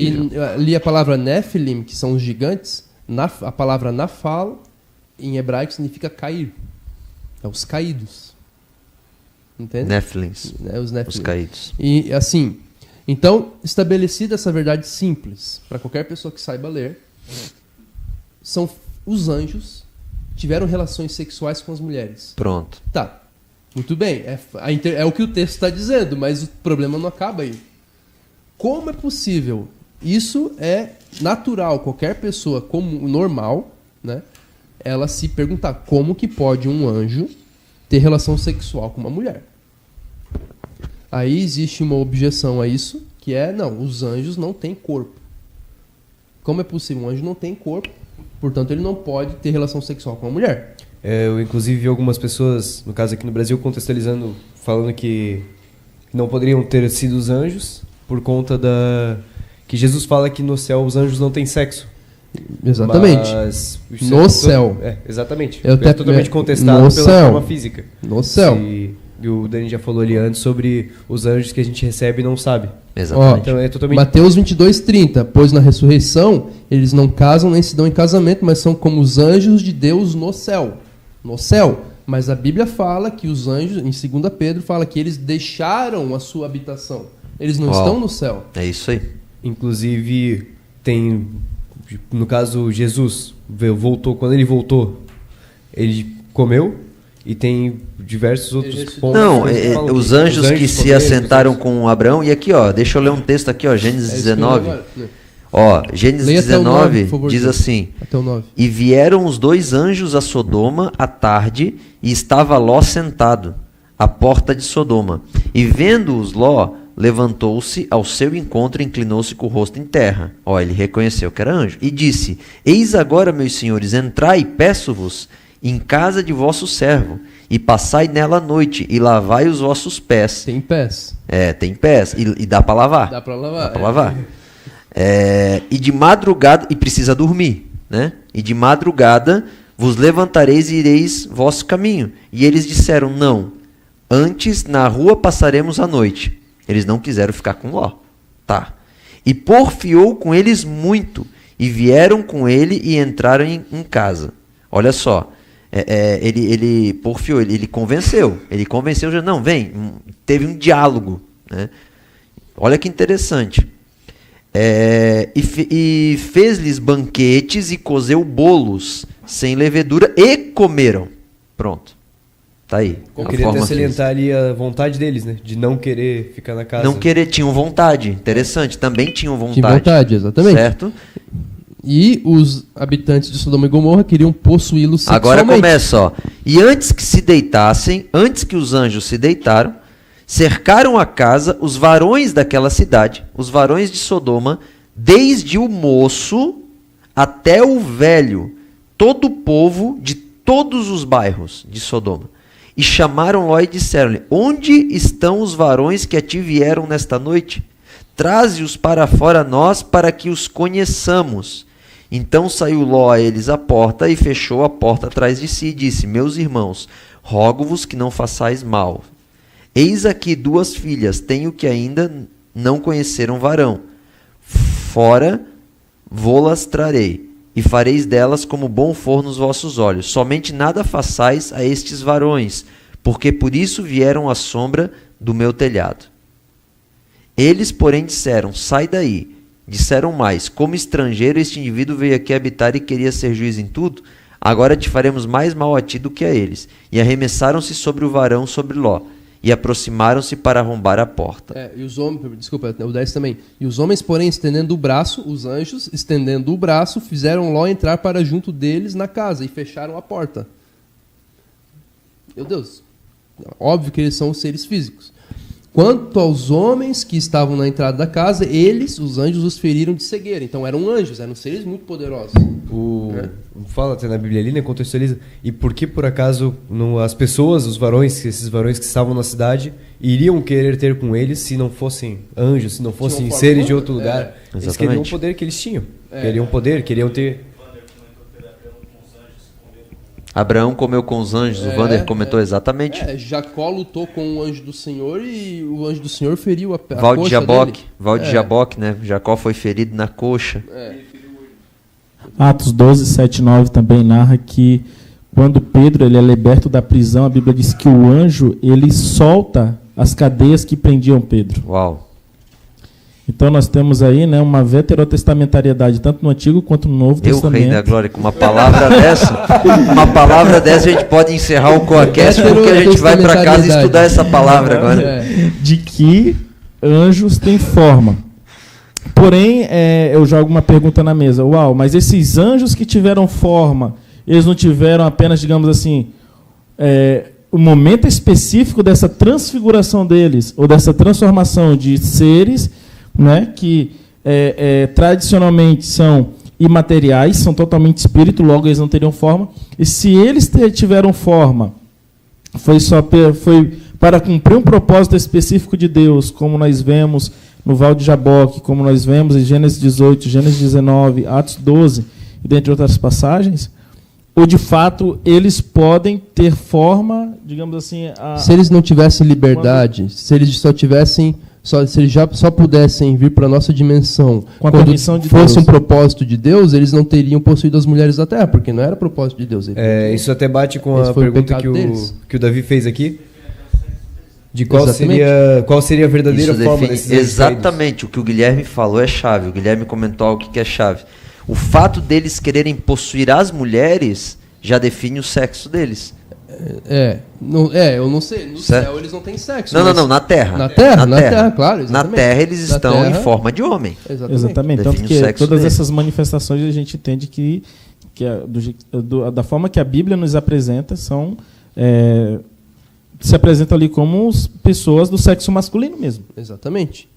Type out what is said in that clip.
E ali a palavra Nephilim, que são os gigantes, a palavra Nafal, em hebraico, significa cair. É os caídos. Entende? Nephilims. Os Nephilim. Os caídos. E assim, então, estabelecida essa verdade simples, para qualquer pessoa que saiba ler, são os anjos tiveram relações sexuais com as mulheres. Pronto. Tá, muito bem, é o que o texto está dizendo, mas o problema não acaba aí. Como é possível? Isso é natural, qualquer pessoa como normal, né, ela se perguntar como que pode um anjo ter relação sexual com uma mulher. Aí existe uma objeção a isso, que é, não, os anjos não têm corpo. Como é possível? Um anjo não tem corpo, portanto ele não pode ter relação sexual com uma mulher. Eu inclusive vi algumas pessoas, no caso aqui no Brasil, contextualizando, falando que não poderiam ter sido os anjos por conta que Jesus fala que no céu os anjos não têm sexo. Exatamente. Mas no céu. Exatamente. É totalmente contestado pela forma física. No céu. E o Dani já falou ali antes sobre os anjos que a gente recebe e não sabe. Exatamente. Então é totalmente... Mateus 22:30. Pois na ressurreição eles não casam nem se dão em casamento, mas são como os anjos de Deus no céu. No céu. Mas a Bíblia fala que os anjos, em 2 Pedro, fala que eles deixaram a sua habitação. Eles não estão no céu. É isso aí. Inclusive, tem, no caso, Jesus voltou. Quando ele voltou, ele comeu e tem diversos outros pontos. Não, os anjos que se assentaram com Abraão. E aqui, ó, deixa eu ler um texto aqui, ó, Gênesis 19. Ó, Gênesis 19 diz assim: até o 9. E vieram os 2 anjos a Sodoma à tarde, e estava Ló sentado à porta de Sodoma. E vendo-os, Ló levantou-se ao seu encontro e inclinou-se com o rosto em terra. Ó, ele reconheceu que era anjo. E disse: Eis agora, meus senhores, entrai, peço-vos, em casa de vosso servo, e passai nela a noite, e lavai os vossos pés. Tem pés. Tem pés. E dá para lavar. Dá para lavar. Dá para lavar. E de madrugada, e precisa dormir, né? E de madrugada vos levantareis e ireis vosso caminho. E eles disseram: Não, antes na rua passaremos a noite. Eles não quiseram ficar com Ló. Tá. E porfiou com eles muito, e vieram com ele e entraram em casa. Olha só, ele porfiou, ele convenceu. Ele convenceu, já não, vem. Teve um diálogo, né? Olha que interessante. E fez-lhes banquetes e cozeu bolos sem levedura e comeram. Pronto. Tá aí. Eu queria até salientar ali a vontade deles, né? De não querer ficar na casa. Não querer, tinham vontade. Interessante, também tinham vontade. Tinham vontade, exatamente. Certo? E os habitantes de Sodoma e Gomorra queriam possuí-los sexualmente. Agora começa, ó. E antes que se deitassem, antes que os anjos se deitaram, cercaram a casa os varões daquela cidade, os varões de Sodoma, desde o moço até o velho, todo o povo de todos os bairros de Sodoma. E chamaram Ló e disseram-lhe: Onde estão os varões que a ti vieram nesta noite? Traze-os para fora nós, para que os conheçamos. Então saiu Ló a eles à porta e fechou a porta atrás de si e disse: Meus irmãos, rogo-vos que não façais mal. Eis aqui 2 filhas, tenho que ainda não conheceram varão. Fora vô-las trarei, e fareis delas como bom for nos vossos olhos. Somente nada façais a estes varões, porque por isso vieram à sombra do meu telhado. Eles, porém, disseram: Sai daí. Disseram mais: Como estrangeiro, este indivíduo veio aqui habitar e queria ser juiz em tudo. Agora te faremos mais mal a ti do que a eles. E arremessaram-se sobre o varão, sobre Ló, e aproximaram-se para arrombar a porta. E os homens, desculpa, o 10 também. E os homens, porém, estendendo o braço, os anjos, estendendo o braço, fizeram Ló entrar para junto deles na casa e fecharam a porta. Meu Deus, óbvio que eles são seres físicos. Quanto aos homens que estavam na entrada da casa, eles, os anjos, os feriram de cegueira. Então eram anjos, eram seres muito poderosos. Fala até na Bíblia ali, né, contextualiza. E por que, por acaso, as pessoas, os varões, esses varões que estavam na cidade, iriam querer ter com eles se não fossem anjos, se não fossem seres de outro lugar? Eles queriam o poder que eles tinham. Queriam poder, queriam ter... Abraão comeu com os anjos, o Wander comentou exatamente. Jacó lutou com o anjo do Senhor e o anjo do Senhor feriu a Val de coxa Jaboque, dele. Val de Jaboque, né? Jacó foi ferido na coxa. Atos 12, 7 e 9 também narra que quando Pedro ele é liberto da prisão, a Bíblia diz que o anjo ele solta as cadeias que prendiam Pedro. Uau. Então nós temos aí, né, uma veterotestamentariedade tanto no Antigo quanto no Novo Rei Testamento. da Glória, com uma palavra dessa, a gente pode encerrar o Coacast porque a gente vai para casa estudar essa palavra agora. De que anjos têm forma. Porém, eu jogo uma pergunta na mesa. Uau, mas esses anjos que tiveram forma, eles não tiveram apenas, digamos assim, o momento específico dessa transfiguração deles, ou dessa transformação de seres, né, que tradicionalmente são imateriais, são totalmente espírito, logo eles não teriam forma. E se eles tiveram forma, foi para cumprir um propósito específico de Deus, como nós vemos no Val de Jaboque, como nós vemos em Gênesis 18, Gênesis 19, Atos 12, e dentre outras passagens, ou de fato eles podem ter forma, digamos assim... Se eles não tivessem liberdade, se eles só tivessem... se eles só pudessem vir para a nossa dimensão com a quando permissão de fosse Deus. um propósito de Deus, eles não teriam possuído as mulheres da terra, porque não era propósito de Deus. Isso até bate com Esse a foi o pergunta pecado deles. que o Davi fez aqui. De qual Exatamente. seria a verdadeira Isso forma define desses anjos exatamente o que o Guilherme falou é chave. O Guilherme comentou algo que é chave. O fato deles quererem possuir as mulheres já define o sexo deles. Eu não sei. No Certo. céu eles não têm sexo. Não, mas- na Terra. Na Terra, claro. Na Exatamente. Terra eles Na estão Terra, em forma de homem. Exatamente. Tanto Define o que sexo todas deles. essas manifestações a gente entende que da forma que a Bíblia nos apresenta, se apresentam ali como pessoas do sexo masculino mesmo. Exatamente.